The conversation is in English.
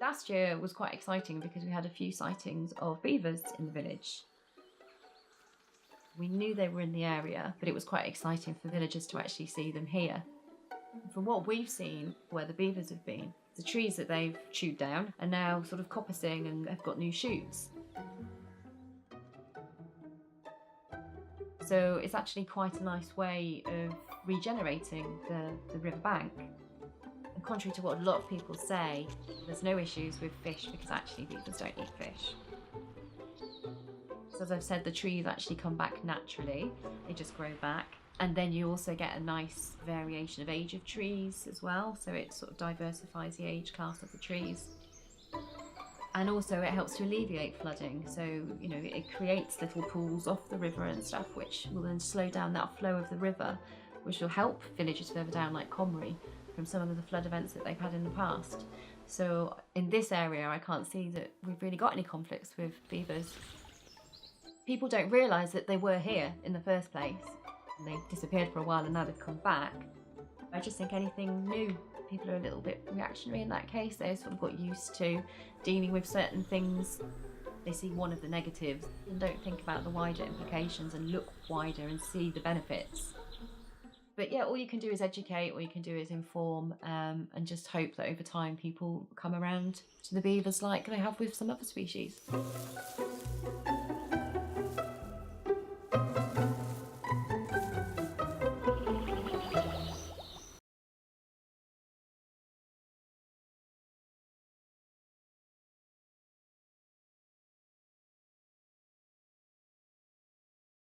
Last year was quite exciting because we had a few sightings of beavers in the village. We knew they were in the area, but it was quite exciting for villagers to actually see them here. And from what we've seen, where the beavers have been, the trees that they've chewed down are now sort of coppicing and have got new shoots. So it's actually quite a nice way of regenerating the river bank. And contrary to what a lot of people say, there's no issues with fish because actually beavers don't eat fish. So as I've said, the trees actually come back naturally, they just grow back. And then you also get a nice variation of age of trees as well, so it sort of diversifies the age class of the trees. And also it helps to alleviate flooding, so you know it creates little pools off the river and stuff, which will then slow down that flow of the river, which will help villages further down like Comrie from some of the flood events that they've had in the past. So in this area I can't see that we've really got any conflicts with beavers. People don't realise that they were here in the first place. And they disappeared for a while and now they've come back. I just think anything new, people are a little bit reactionary in that case. They sort of got used to dealing with certain things. They see one of the negatives and don't think about the wider implications and look wider and see the benefits. But yeah, all you can do is educate, all you can do is inform, and just hope that over time people come around to the beavers like they have with some other species.